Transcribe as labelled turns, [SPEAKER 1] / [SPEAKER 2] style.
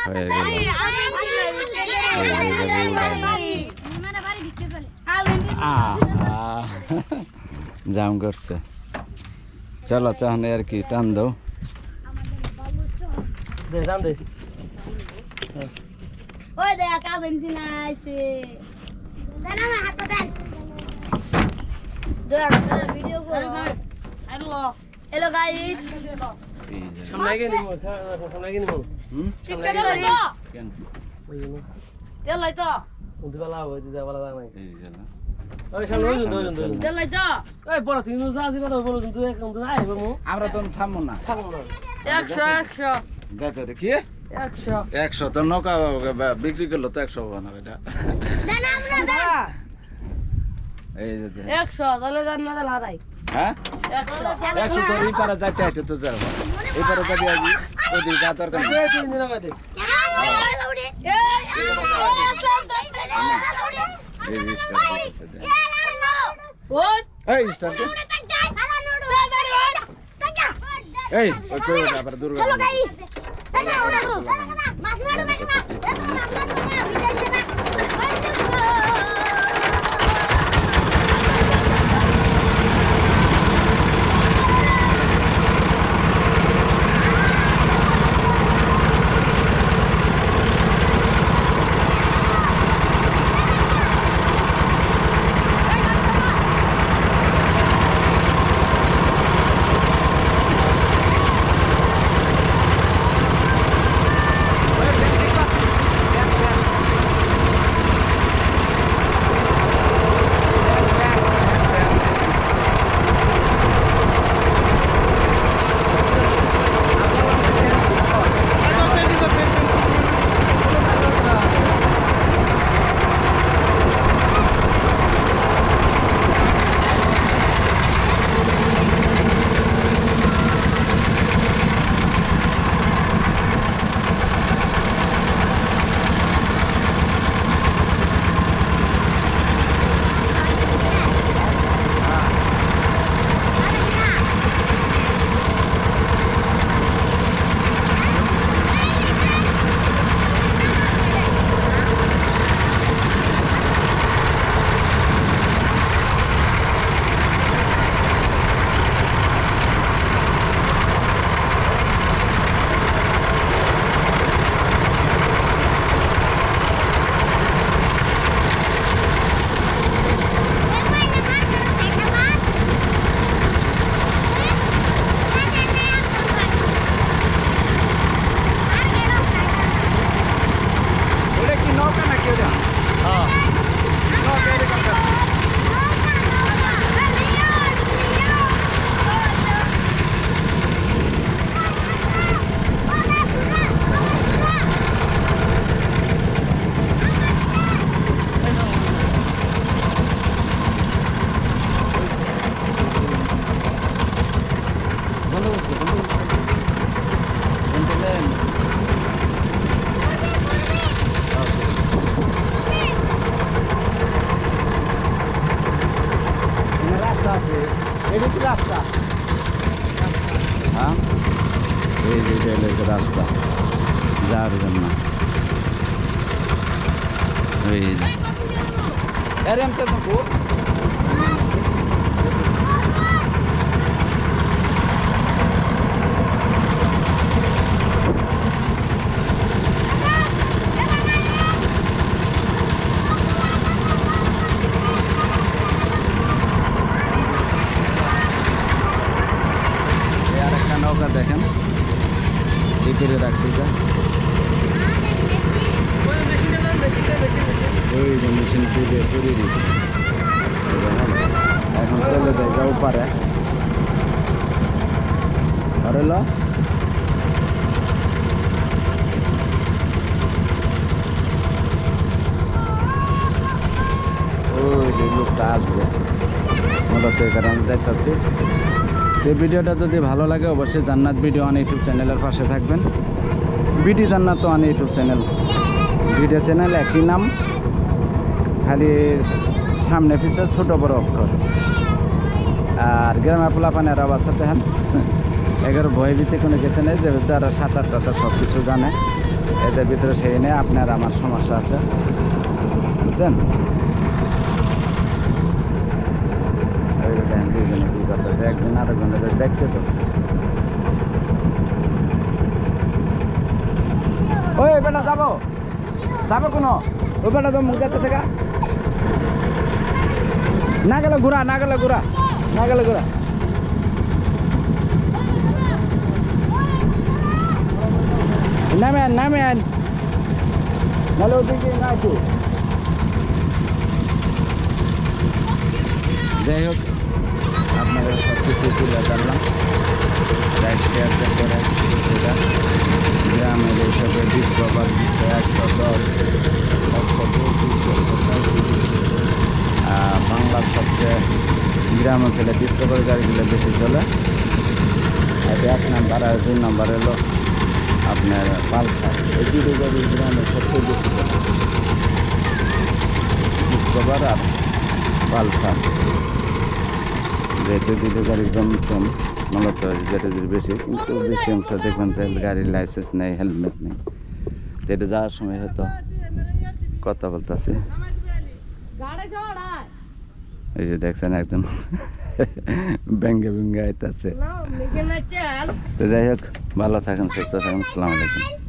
[SPEAKER 1] হয়ে গেল জাম করছে চলো তাহলে আর কি টান দাও
[SPEAKER 2] ওই দেখ কাবেন সিনা আইছে দেন না হাত দেন দেখ ভিডিও করো হ্যালো গাইস
[SPEAKER 3] সামনে গিয়ে নিমো সামনে গিয়ে নিমো
[SPEAKER 2] টিকটক করি
[SPEAKER 1] কেন
[SPEAKER 2] তেল লাই তো
[SPEAKER 3] উদ্বালা হই দিবালা নাই
[SPEAKER 1] এই গেল
[SPEAKER 3] ওই সামনে দুজন
[SPEAKER 2] তেল লাই তো
[SPEAKER 3] এই বড় তিন যা দিবা তো বলো তুই এক তুমি আইবো মু
[SPEAKER 1] আমরা তো থামবো না
[SPEAKER 3] থাকবো না
[SPEAKER 2] 100
[SPEAKER 1] যাচ্ছে দেখি
[SPEAKER 2] 100
[SPEAKER 1] 100 তো নৌকা বিক্রি করলো তো 100 হবে না এটা
[SPEAKER 2] দেন আমরা
[SPEAKER 1] এই যে
[SPEAKER 2] 100 তাহলে জান না তাহলে হারাই
[SPEAKER 1] হ্যাঁ
[SPEAKER 2] 100
[SPEAKER 1] 100 তো এই পারে যাইতে আইতে তো যাবো এই পারে যাবি আজ ওদিকে যা দরকার নেই।
[SPEAKER 3] এই তিন দিন বাদে
[SPEAKER 1] এই যে স্টার্ট করছে দেখ এই স্টার্ট এই ওই কই আবার দুর্গা
[SPEAKER 2] হ্যালো গাইস মাছ মারো
[SPEAKER 1] ওটা কি নৌকা নাকি ওটা
[SPEAKER 3] হ্যাঁ
[SPEAKER 1] নৌকা এরকম রাস্তা আছে এটা কি রাস্তা হ্যাঁ এই যে এটা হচ্ছে রাস্তা যাওয়ার জন্য এই যে আরে আমি তো আরেকটা নৌকা দেখেন এই করে রাখছে এটা ওই যে মেশিন থেকে তৈরি দিচ্ছে এখন চলে যায় যাও পারে আর হলো ওই যে লোকটা আসবে মূলত এই কারণে দেখতেছি এই ভিডিওটা যদি ভালো লাগে অবশ্যই জান্নাত ভিডিও ওয়ান ইউটিউব চ্যানেলের পাশে থাকবেন বিডি জান্নাত one YouTube channel video channel একই নাম খালি সামনে পিছনে ছোট বড় অক্ষর আর গ্রামে পোলাপানের অবস্থা দেখেন এগারো ভয় ভিত্তি কোনো কিছু নেই যে তারা সাঁতার টাতার সব কিছু জানে এদের ভিতরে সেই নিয়ে আপনার আমার সমস্যা আছে, বুঝছেন? এই যে দেখেন দুজনে কি করতেছে, একজন আরেকজনকে দেখতে পাচ্ছে। ওই বেটা যাবো যাবো কোনো, ওই বেটা তো মুখ দেখতে থাকা, না গেলে ঘোরা, না গেলে ঘোরা, না গেলে ঘোরা। নামেন নামেন, নাহলে ওদিকে না একটু। যাই হোক, আপনাদের সব কিছু তুলে ধরলাম, লাইক শেয়ার করে সেটা গ্রামের এইসবের ডিসকভার 110, 120, বাংলার সবচেয়ে গ্রাম অঞ্চলে ডিসকভার গাড়িগুলো বেশি চলে। এটা 1 নাম্বার, আর 2 নাম্বার হলো আপনার পালসার। এই দুটো গাড়ি গ্রামে সবচেয়ে বেশি চলে, ডিসকভার আর পালসার। যেহেতু দুটো গাড়ির দাম কম, মূলত যেটা বেশি, কিন্তু বেশি অংশ দেখবেন যে গাড়ির লাইসেন্স নেই, হেলমেট নেই। যেটা যাওয়ার সময় হয়তো কথা বলতেছে, এই যে দেখছেন একদম ব্যাঙ্গে ব্যাঙ্গে আইতেছে। তো যাই হোক, ভালো থাকেন, সুস্থ থাকেন, আসসালামু আলাইকুম।